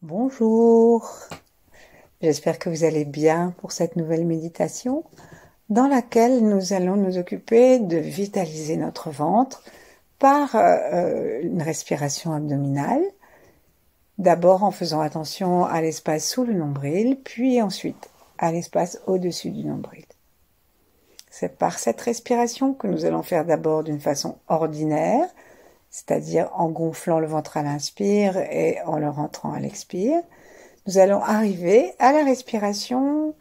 Bonjour, j'espère que vous allez bien pour cette nouvelle méditation dans laquelle nous allons nous occuper de vitaliser notre ventre par une respiration abdominale, d'abord en faisant attention à l'espace sous le nombril, puis ensuite à l'espace au-dessus du nombril. C'est par cette respiration que nous allons faire d'abord d'une façon ordinaire, c'est-à-dire en gonflant le ventre à l'inspire et en le rentrant à l'expire. Nous allons arriver à la respiration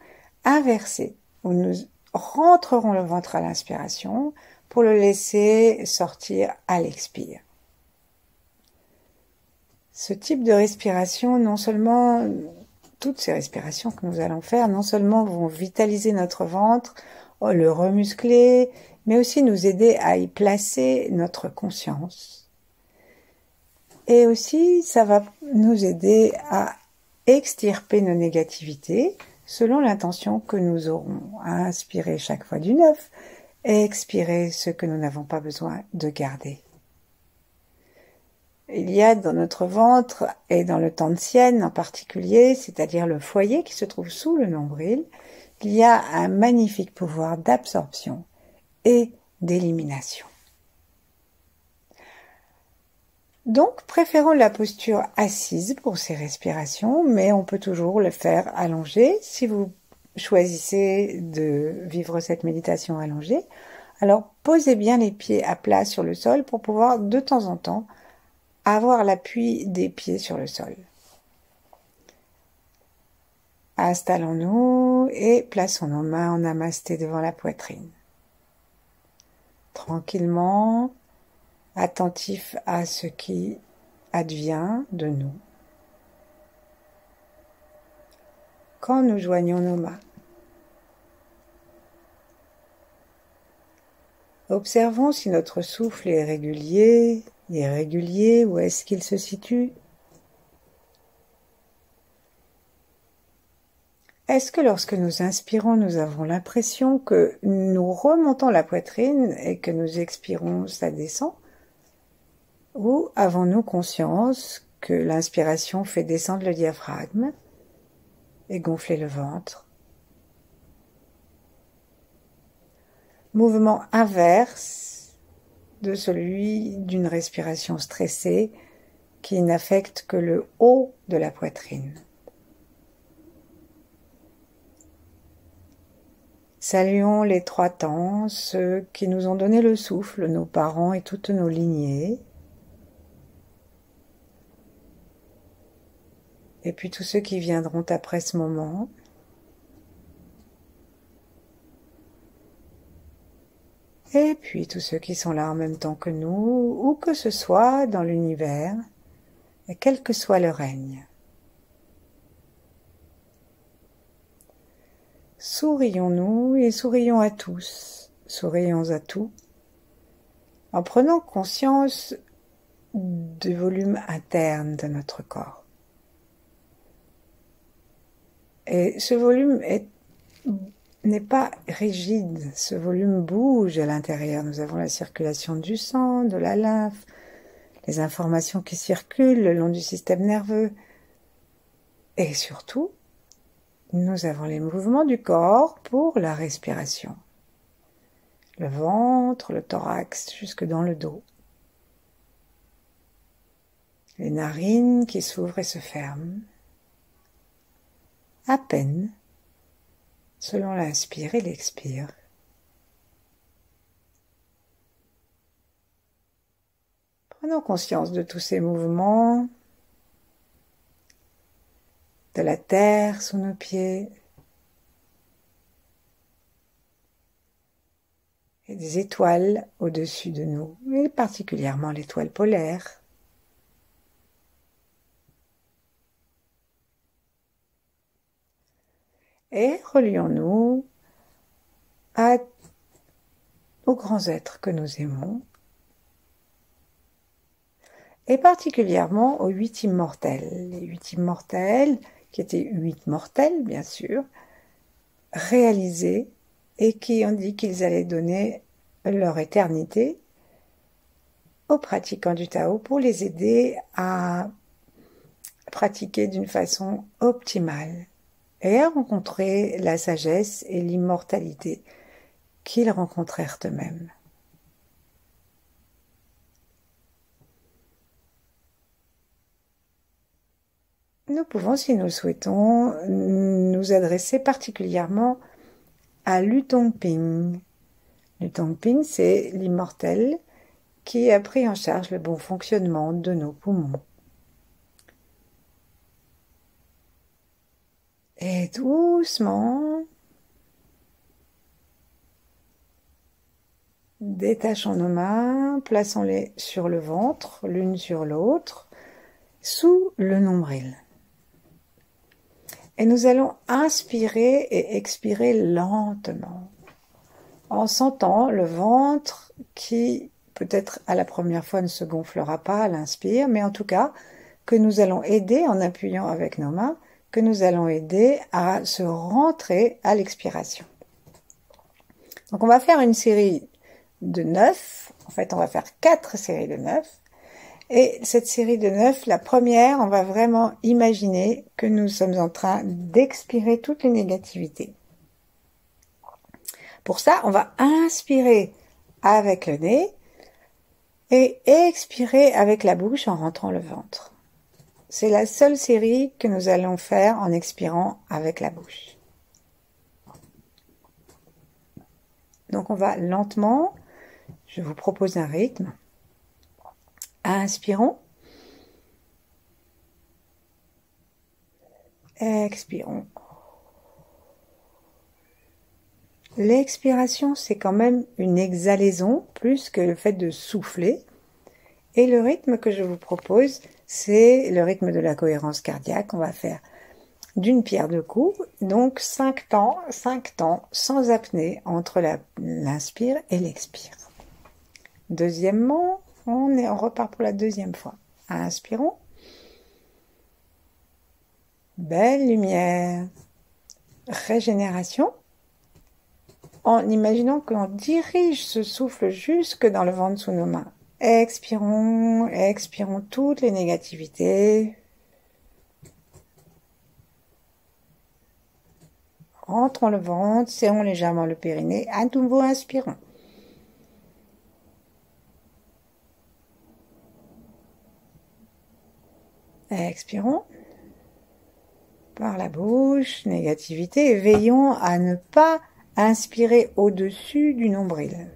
inversée, où nous rentrerons le ventre à l'inspiration pour le laisser sortir à l'expire. Ce type de respiration, non seulement, toutes ces respirations que nous allons faire, non seulement vont vitaliser notre ventre, le remuscler, mais aussi nous aider à y placer notre conscience. Et aussi, ça va nous aider à extirper nos négativités selon l'intention que nous aurons, à inspirer chaque fois du neuf et expirer ce que nous n'avons pas besoin de garder. Il y a dans notre ventre et dans le Tantian en particulier, c'est-à-dire le foyer qui se trouve sous le nombril, il y a un magnifique pouvoir d'absorption et d'élimination. Donc, préférons la posture assise pour ces respirations, mais on peut toujours le faire allongé. Si vous choisissez de vivre cette méditation allongée, alors posez bien les pieds à plat sur le sol pour pouvoir de temps en temps avoir l'appui des pieds sur le sol. Installons-nous et plaçons nos mains en namasté devant la poitrine. Tranquillement, attentif à ce qui advient de nous. Quand nous joignons nos mains, observons si notre souffle est régulier, irrégulier, où est-ce qu'il se situe. Est-ce que lorsque nous inspirons, nous avons l'impression que nous remontons la poitrine et que nous expirons, ça descend? Ou avons-nous conscience que l'inspiration fait descendre le diaphragme et gonfler le ventre? Mouvement inverse de celui d'une respiration stressée qui n'affecte que le haut de la poitrine. Saluons les trois temps, ceux qui nous ont donné le souffle, nos parents et toutes nos lignées. Et puis tous ceux qui viendront après ce moment. Et puis tous ceux qui sont là en même temps que nous, où que ce soit dans l'univers, et quel que soit le règne. Sourions-nous et sourions à tous, sourions à tout, en prenant conscience du volume interne de notre corps. Et ce volume n'est pas rigide, ce volume bouge à l'intérieur. Nous avons la circulation du sang, de la lymphe, les informations qui circulent le long du système nerveux. Et surtout, nous avons les mouvements du corps pour la respiration. Le ventre, le thorax, jusque dans le dos. Les narines qui s'ouvrent et se ferment. À peine, selon l'inspire et l'expire. Prenons conscience de tous ces mouvements, de la terre sous nos pieds et des étoiles au-dessus de nous, et particulièrement l'étoile polaire. Et relions-nous aux grands êtres que nous aimons, et particulièrement aux 8 immortels. Les 8 immortels, qui étaient 8 mortels, bien sûr, réalisés, et qui ont dit qu'ils allaient donner leur éternité aux pratiquants du Tao pour les aider à pratiquer d'une façon optimale et à rencontrer la sagesse et l'immortalité qu'ils rencontrèrent eux-mêmes. Nous pouvons, si nous le souhaitons, nous adresser particulièrement à Lu Tongping. Lu Tongping, c'est l'immortel qui a pris en charge le bon fonctionnement de nos poumons. Et doucement, détachons nos mains, plaçons-les sur le ventre, l'une sur l'autre, sous le nombril. Et nous allons inspirer et expirer lentement, en sentant le ventre qui, peut-être à la première fois, ne se gonflera pas à l'inspire, mais en tout cas, que nous allons aider, en appuyant avec nos mains, que nous allons aider à se rentrer à l'expiration. Donc on va faire une série de 9, en fait on va faire 4 séries de 9, et cette série de 9, la première, on va vraiment imaginer que nous sommes en train d'expirer toutes les négativités. Pour ça, on va inspirer avec le nez et expirer avec la bouche en rentrant le ventre. C'est la seule série que nous allons faire en expirant avec la bouche. Donc on va lentement, je vous propose un rythme. Inspirons. Expirons. L'expiration, c'est quand même une exhalaison plus que le fait de souffler. Et le rythme que je vous propose, c'est le rythme de la cohérence cardiaque. On va faire d'une pierre deux coups, donc 5 temps, sans apnée entre l'inspire et l'expire. Deuxièmement, on repart pour la deuxième fois. Inspirons. Belle lumière. Régénération. En imaginant qu'on dirige ce souffle jusque dans le ventre sous nos mains. Expirons, expirons toutes les négativités. Rentrons le ventre, serrons légèrement le périnée. À nouveau, inspirons. Expirons. Par la bouche, négativité. Et veillons à ne pas inspirer au-dessus du nombril.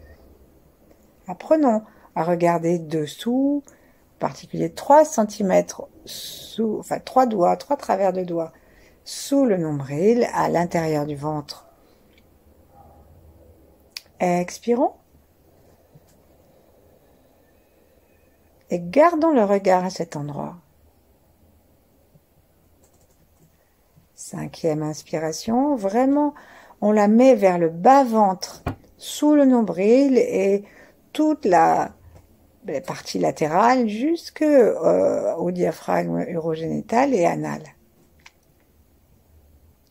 Apprenons à regarder dessous, en particulier 3 cm sous, enfin 3 doigts, 3 travers de doigts sous le nombril, à l'intérieur du ventre. Expirons. Et gardons le regard à cet endroit. 5e inspiration, vraiment, on la met vers le bas-ventre, sous le nombril et toute la partie latérale jusque au diaphragme urogénital et anal.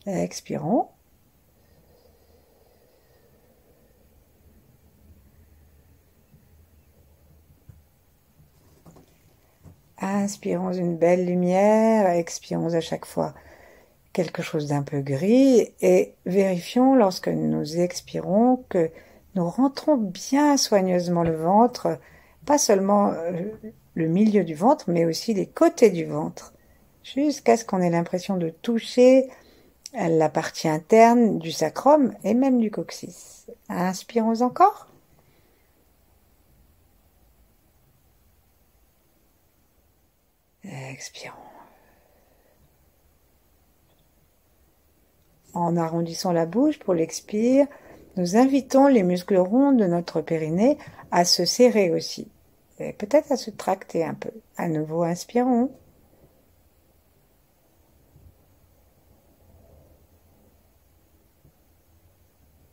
Expirons. Inspirons une belle lumière, expirons à chaque fois quelque chose d'un peu gris et vérifions lorsque nous expirons que nous rentrons bien soigneusement le ventre, pas seulement le milieu du ventre, mais aussi les côtés du ventre, jusqu'à ce qu'on ait l'impression de toucher la partie interne du sacrum et même du coccyx. Inspirons encore. Expirons. En arrondissant la bouche pour l'expire, nous invitons les muscles ronds de notre périnée à se serrer aussi, et peut-être à se tracter un peu. À nouveau, inspirons.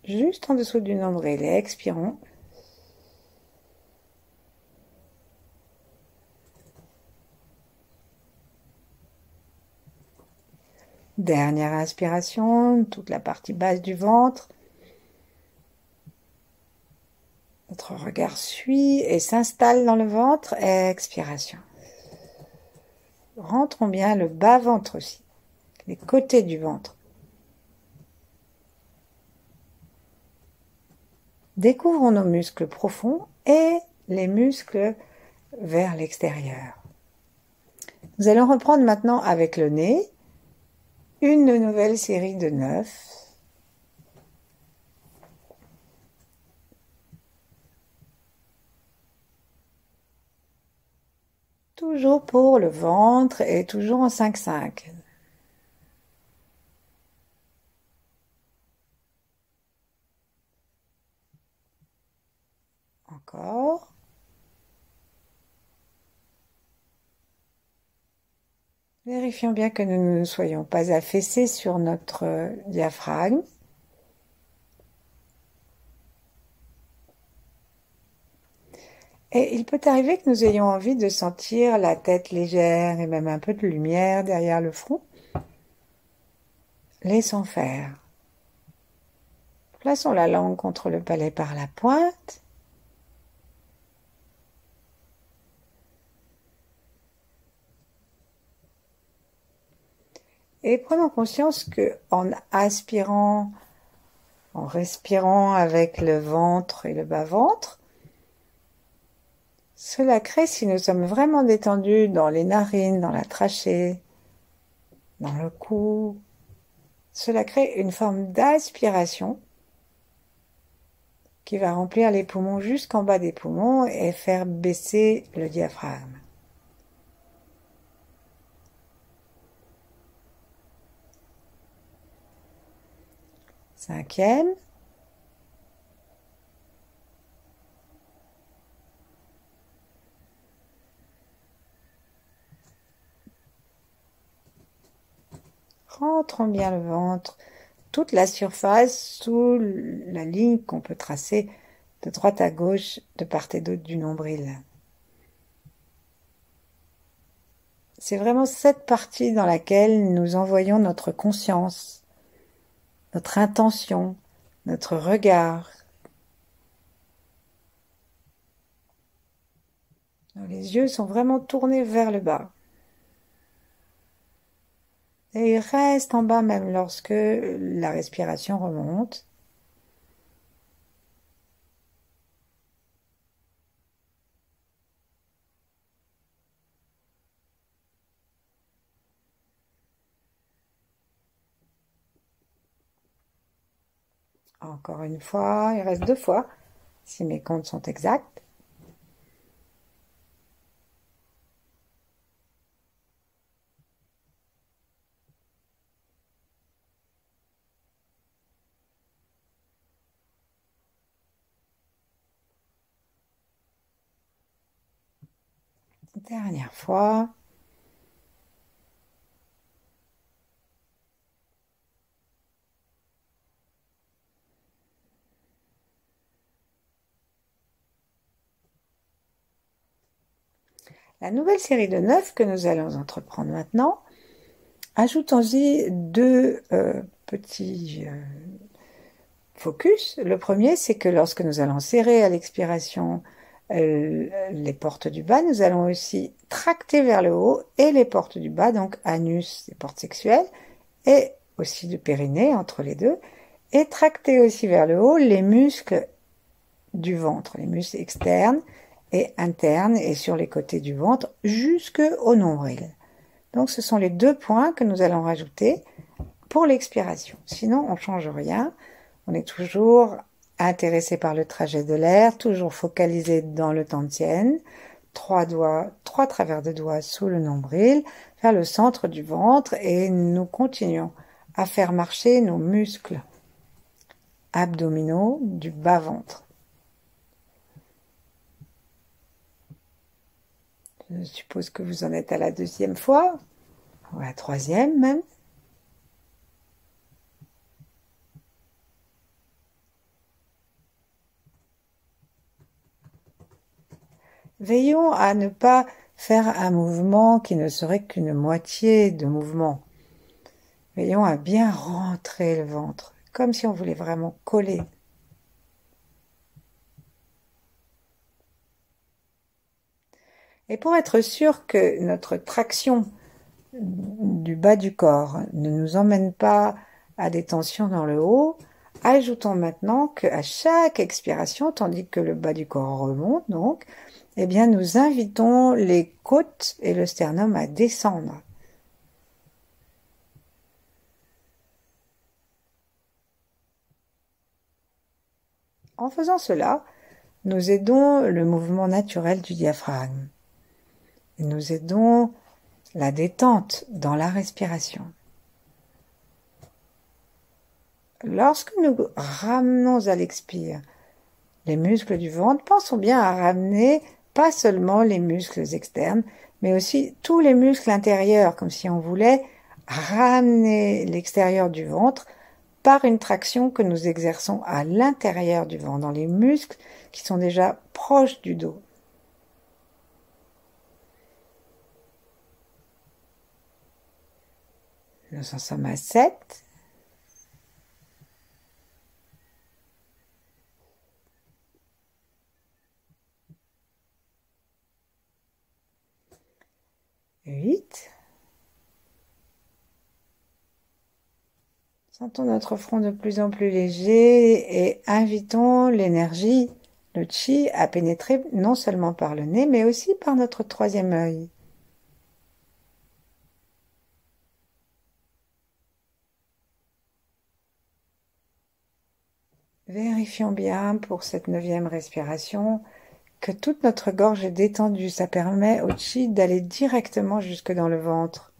Juste en dessous du nombril, expirons. Dernière inspiration, toute la partie basse du ventre. Notre regard suit et s'installe dans le ventre. Expiration. Rentrons bien le bas-ventre aussi, les côtés du ventre. Découvrons nos muscles profonds et les muscles vers l'extérieur. Nous allons reprendre maintenant avec le nez une nouvelle série de 9. Toujours pour le ventre et toujours en 5-5. Encore. Vérifions bien que nous ne soyons pas affaissés sur notre diaphragme. Et il peut arriver que nous ayons envie de sentir la tête légère et même un peu de lumière derrière le front. Laissons faire. Plaçons la langue contre le palais par la pointe. Et prenons conscience que en aspirant, en respirant avec le ventre et le bas-ventre, cela crée, si nous sommes vraiment détendus dans les narines, dans la trachée, dans le cou, cela crée une forme d'aspiration qui va remplir les poumons jusqu'en bas des poumons et faire baisser le diaphragme. Cinquième. Rentrons bien le ventre, toute la surface sous la ligne qu'on peut tracer de droite à gauche, de part et d'autre du nombril. C'est vraiment cette partie dans laquelle nous envoyons notre conscience, notre intention, notre regard. Les yeux sont vraiment tournés vers le bas. Et ils restent en bas même lorsque la respiration remonte. Encore une fois, il reste 2 fois, si mes comptes sont exacts. Dernière fois. La nouvelle série de 9 que nous allons entreprendre maintenant, ajoutons-y 2 petits focus. Le premier, c'est que lorsque nous allons serrer à l'expiration les portes du bas, nous allons aussi tracter vers le haut et les portes du bas, donc anus et portes sexuelles, et aussi du périnée entre les deux, et tracter aussi vers le haut les muscles du ventre, les muscles externes et internes et sur les côtés du ventre jusqu'au nombril. Donc ce sont les 2 points que nous allons rajouter pour l'expiration. Sinon, on ne change rien. On est toujours intéressé par le trajet de l'air, toujours focalisé dans le Tantien. 3 doigts, 3 travers de doigts sous le nombril, vers le centre du ventre et nous continuons à faire marcher nos muscles abdominaux du bas-ventre. Je suppose que vous en êtes à la 2e fois, ou à la 3e même. Veillons à ne pas faire un mouvement qui ne serait qu'une moitié de mouvement. Veillons à bien rentrer le ventre, comme si on voulait vraiment coller. Et pour être sûr que notre traction du bas du corps ne nous emmène pas à des tensions dans le haut, ajoutons maintenant qu'à chaque expiration, tandis que le bas du corps remonte donc, eh bien nous invitons les côtes et le sternum à descendre. En faisant cela, nous aidons le mouvement naturel du diaphragme. Et nous aidons la détente dans la respiration. Lorsque nous ramenons à l'expire les muscles du ventre, pensons bien à ramener pas seulement les muscles externes, mais aussi tous les muscles intérieurs, comme si on voulait ramener l'extérieur du ventre par une traction que nous exerçons à l'intérieur du ventre, dans les muscles qui sont déjà proches du dos. Nous en sommes à 7. Sentons notre front de plus en plus léger et invitons l'énergie, le chi, à pénétrer non seulement par le nez, mais aussi par notre troisième œil. Vérifions bien pour cette 9e respiration que toute notre gorge est détendue. Ça permet au chi d'aller directement jusque dans le ventre.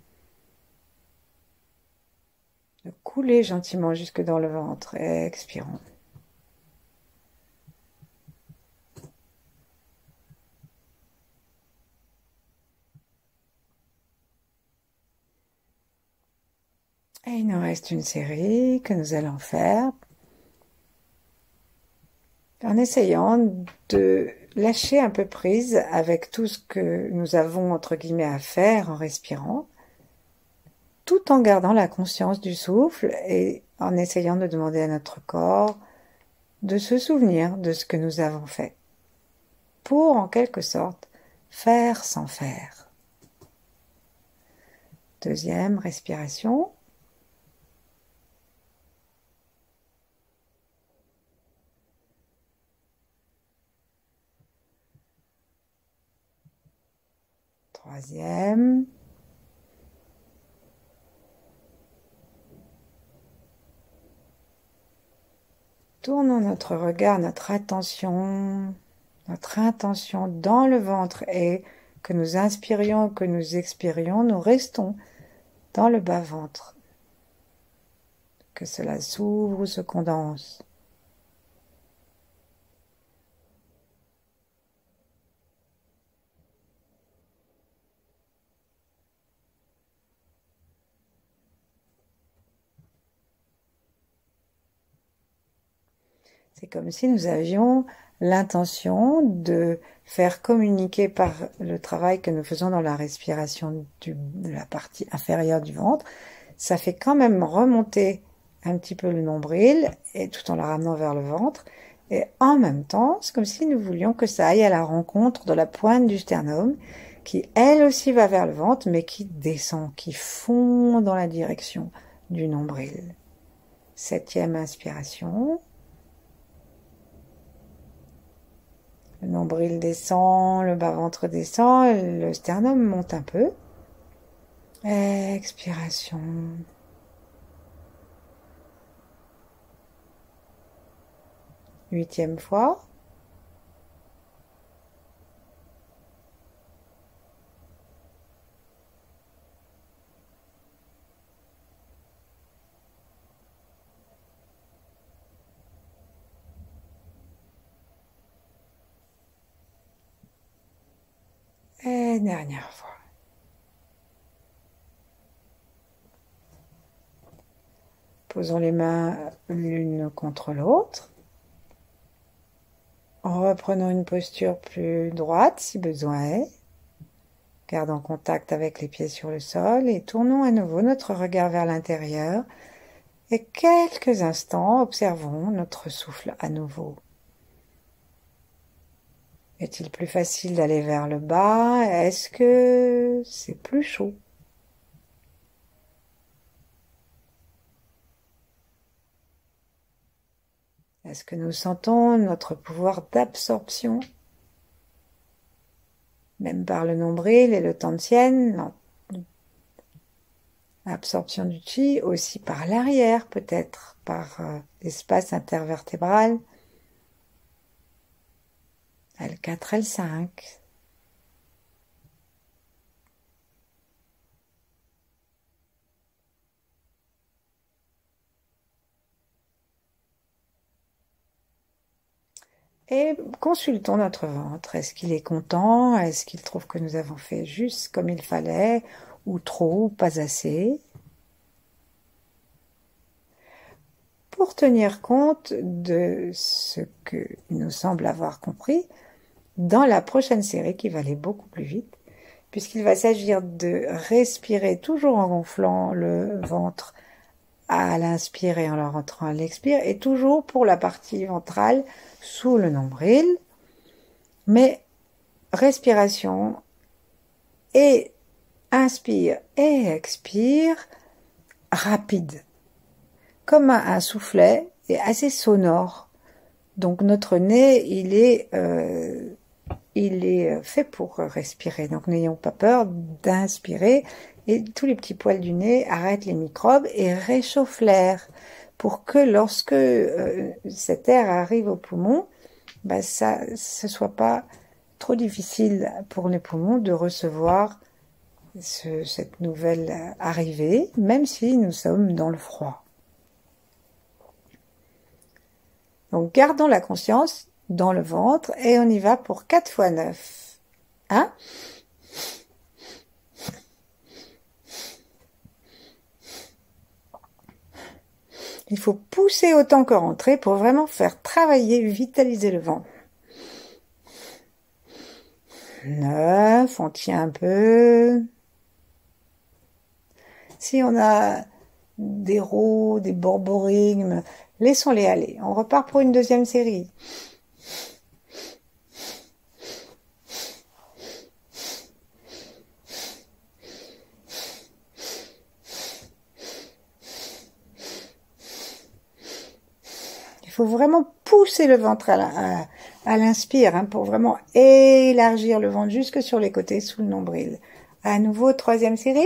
De couler gentiment jusque dans le ventre. Expirons. Et il nous reste une série que nous allons faire en essayant de lâcher un peu prise avec tout ce que nous avons entre guillemets à faire en respirant, tout en gardant la conscience du souffle et en essayant de demander à notre corps de se souvenir de ce que nous avons fait, pour en quelque sorte faire sans faire. 2e respiration. Troisième. Tournons notre regard, notre intention dans le ventre et que nous inspirions, que nous expirions, nous restons dans le bas-ventre. Que cela s'ouvre ou se condense. C'est comme si nous avions l'intention de faire communiquer par le travail que nous faisons dans la respiration de la partie inférieure du ventre. Ça fait quand même remonter un petit peu le nombril, et tout en la ramenant vers le ventre. Et en même temps, c'est comme si nous voulions que ça aille à la rencontre de la pointe du sternum, qui elle aussi va vers le ventre, mais qui descend, qui fond dans la direction du nombril. 7e inspiration. Le nombril descend, le bas-ventre descend, et le sternum monte un peu. Expiration. 8e fois. Et dernière fois. Posons les mains l'une contre l'autre. Reprenons une posture plus droite si besoin est. Gardons contact avec les pieds sur le sol et tournons à nouveau notre regard vers l'intérieur. Et quelques instants, observons notre souffle à nouveau. Est-il plus facile d'aller vers le bas? Est-ce que c'est plus chaud? Est-ce que nous sentons notre pouvoir d'absorption, même par le nombril et le tantien, l'absorption du chi, aussi par l'arrière peut-être, par l'espace intervertébral, L4, L5. Et consultons notre ventre. Est-ce qu'il est content? Est-ce qu'il trouve que nous avons fait juste comme il fallait? Ou trop, ou pas assez? Pour tenir compte de ce qu'il nous semble avoir compris dans la prochaine série qui va aller beaucoup plus vite, puisqu'il va s'agir de respirer toujours en gonflant le ventre à l'inspire et en le rentrant à l'expire, et toujours pour la partie ventrale sous le nombril, mais respiration et inspire et expire rapide, comme un soufflet et assez sonore. Donc notre nez, il est fait pour respirer. Donc n'ayons pas peur d'inspirer et tous les petits poils du nez arrêtent les microbes et réchauffent l'air pour que lorsque cet air arrive aux poumons, ce soit pas trop difficile pour les poumons de recevoir cette nouvelle arrivée, même si nous sommes dans le froid. Donc gardons la conscience dans le ventre et on y va pour 4 fois 9. 1. Il faut pousser autant que rentrer pour vraiment faire travailler, vitaliser le ventre. 9, on tient un peu. Si on a des rots, des borborigmes, laissons-les aller. On repart pour une deuxième série. Il faut vraiment pousser le ventre à l'inspire, pour vraiment élargir le ventre jusque sur les côtés sous le nombril. À nouveau, troisième série.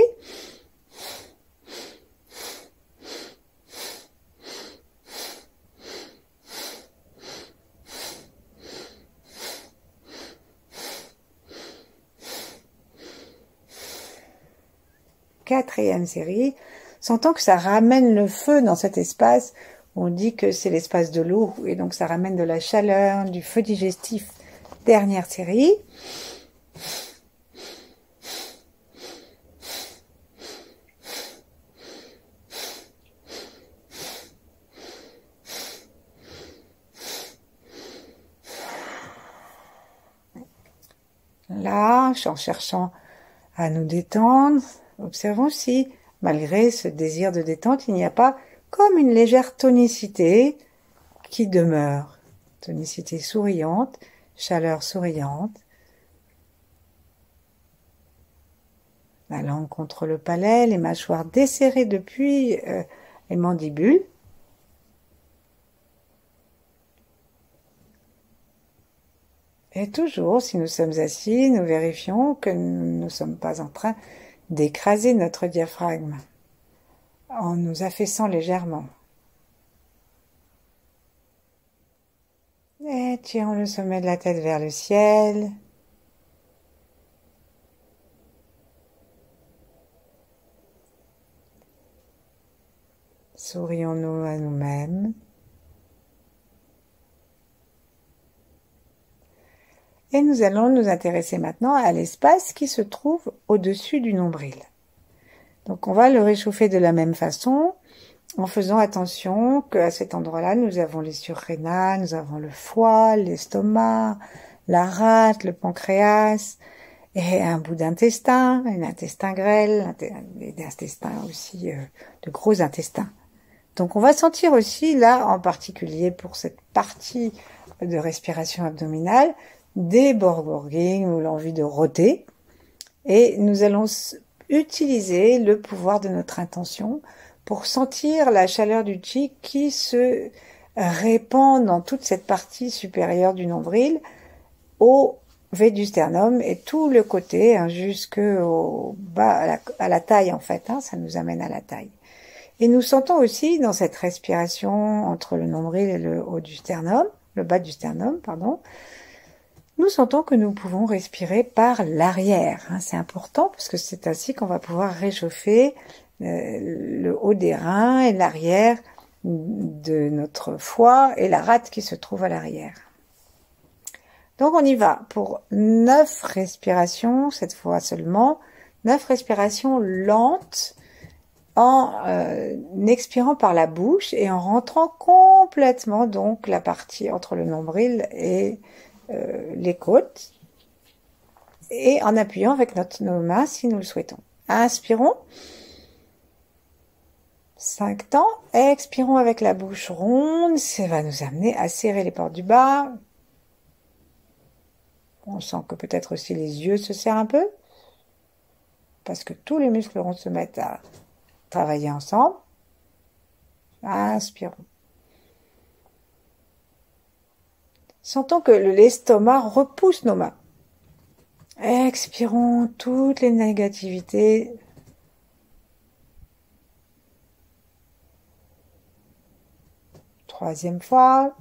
Quatrième série. Sentant que ça ramène le feu dans cet espace. On dit que c'est l'espace de l'eau et donc ça ramène de la chaleur, du feu digestif. Dernière série. Là, en cherchant à nous détendre, observons si, malgré ce désir de détente, il n'y a pas comme une légère tonicité qui demeure. Tonicité souriante, chaleur souriante. La langue contre le palais, les mâchoires desserrées depuis les mandibules. Et toujours, si nous sommes assis, nous vérifions que nous ne sommes pas en train d'écraser notre diaphragme en nous affaissant légèrement. Et tirons le sommet de la tête vers le ciel. Sourions-nous à nous-mêmes. Et nous allons nous intéresser maintenant à l'espace qui se trouve au-dessus du nombril. Donc on va le réchauffer de la même façon, en faisant attention qu'à cet endroit-là, nous avons les surrénales, nous avons le foie, l'estomac, la rate, le pancréas, et un bout d'intestin, un intestin grêle, des intestins aussi, de gros intestins. Donc on va sentir aussi, là, en particulier pour cette partie de respiration abdominale, des borborigmes ou l'envie de rôter. Et nous allons utiliser le pouvoir de notre intention pour sentir la chaleur du chi qui se répand dans toute cette partie supérieure du nombril au V du sternum et tout le côté hein, jusqu'au bas, à la taille en fait, hein, ça nous amène à la taille. Et nous sentons aussi dans cette respiration entre le nombril et le haut du sternum, le bas du sternum, pardon, nous sentons que nous pouvons respirer par l'arrière. Hein, c'est important parce que c'est ainsi qu'on va pouvoir réchauffer le haut des reins et l'arrière de notre foie et la rate qui se trouve à l'arrière. Donc on y va pour 9 respirations, cette fois seulement, 9 respirations lentes en expirant par la bouche et en rentrant complètement donc la partie entre le nombril et les côtes et en appuyant avec nos mains si nous le souhaitons. Inspirons. 5 temps. Expirons avec la bouche ronde. Ça va nous amener à serrer les pores du bas. On sent que peut-être aussi les yeux se serrent un peu parce que tous les muscles vont se mettre à travailler ensemble. Inspirons. Sentons que l'estomac repousse nos mains. Expirons toutes les négativités. Troisième fois.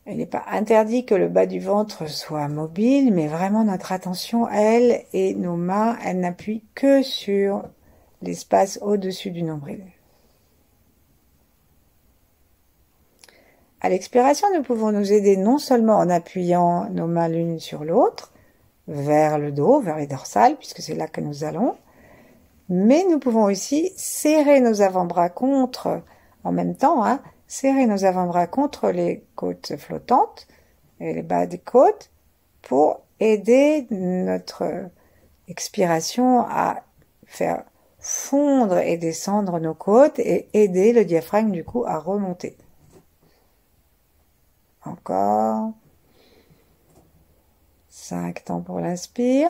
Il n'est pas interdit que le bas du ventre soit mobile, mais vraiment notre attention, elle, et nos mains, elles n'appuient que sur l'espace au-dessus du nombril. À l'expiration, nous pouvons nous aider non seulement en appuyant nos mains l'une sur l'autre, vers le dos, vers les dorsales, puisque c'est là que nous allons, mais nous pouvons aussi serrer nos avant-bras contre, en même temps, hein, serrer nos avant-bras contre les côtes flottantes et les bas des côtes pour aider notre expiration à faire fondre et descendre nos côtes et aider le diaphragme du coup à remonter. Encore. 5 temps pour l'inspire.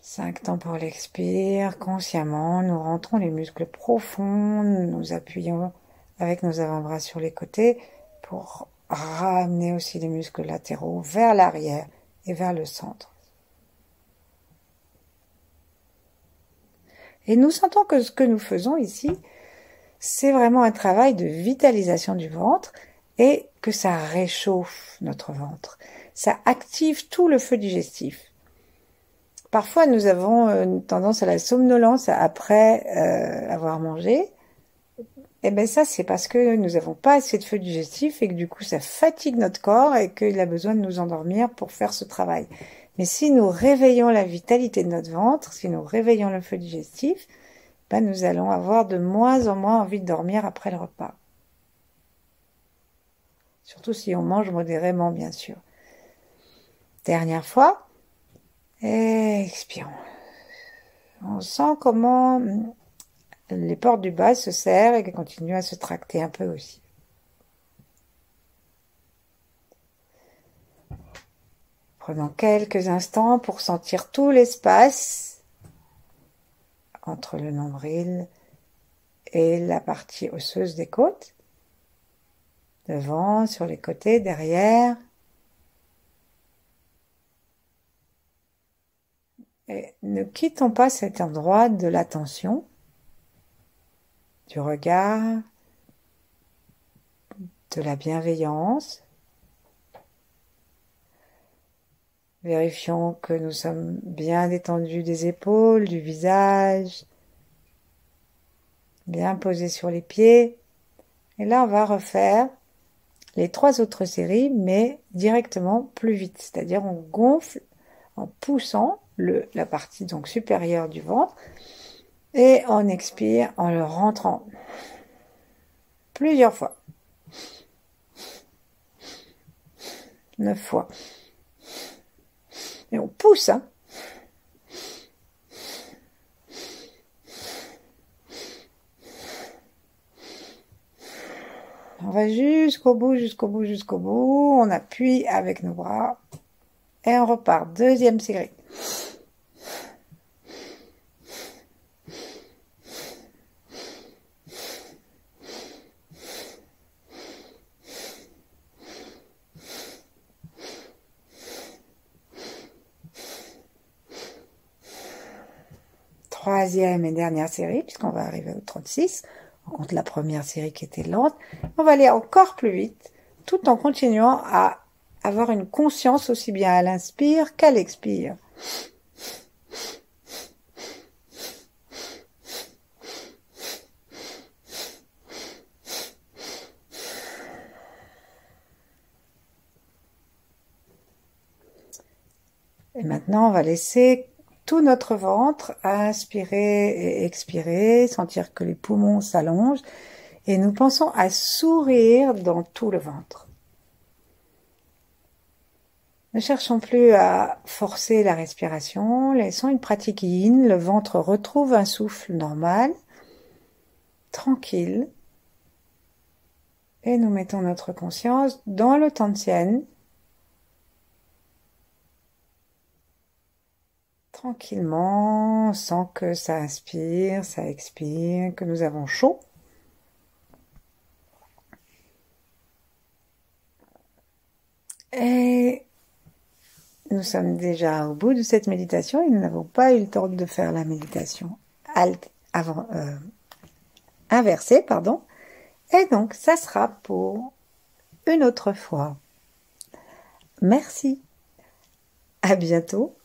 5 temps pour l'expire. Consciemment, nous rentrons les muscles profonds, nous appuyons avec nos avant-bras sur les côtés pour ramener aussi les muscles latéraux vers l'arrière et vers le centre. Et nous sentons que ce que nous faisons ici, c'est vraiment un travail de vitalisation du ventre et que ça réchauffe notre ventre. Ça active tout le feu digestif. Parfois, nous avons une tendance à la somnolence après avoir mangé. Et bien ça, c'est parce que nous n'avons pas assez de feu digestif et que du coup, ça fatigue notre corps et qu'il a besoin de nous endormir pour faire ce travail. Mais si nous réveillons la vitalité de notre ventre, si nous réveillons le feu digestif, ben nous allons avoir de moins en moins envie de dormir après le repas. Surtout si on mange modérément, bien sûr. Dernière fois. Et expirons. On sent comment les pores du bas se serrent et qu'elles continuent à se tracter un peu aussi. Prenons quelques instants pour sentir tout l'espace entre le nombril et la partie osseuse des côtes. Devant, sur les côtés, derrière. Et ne quittons pas cet endroit de l'attention, du regard, de la bienveillance. Vérifions que nous sommes bien détendus des épaules, du visage, bien posés sur les pieds. Et là, on va refaire les 3 autres séries, mais directement plus vite. C'est-à-dire, on gonfle en poussant la partie donc supérieure du ventre et on expire en le rentrant plusieurs fois. 9 fois. Et on pousse, hein. On va jusqu'au bout, jusqu'au bout, jusqu'au bout. On appuie avec nos bras. Et on repart. Deuxième série. troisième et dernière série, puisqu'on va arriver au 36. On compte la première série qui était lente. On va aller encore plus vite, tout en continuant à avoir une conscience aussi bien à l'inspire qu'à l'expire. Et maintenant, on va laisser tout notre ventre inspirer et expirer, sentir que les poumons s'allongent. Et nous pensons à sourire dans tout le ventre. Ne cherchons plus à forcer la respiration, laissons une pratique yin, le ventre retrouve un souffle normal, tranquille. Et nous mettons notre conscience dans le Tantien, tranquillement, sans que ça inspire, ça expire, que nous avons chaud. Et nous sommes déjà au bout de cette méditation et nous n'avons pas eu le temps de faire la méditation inversée, pardon. Et donc, ça sera pour une autre fois. Merci. À bientôt.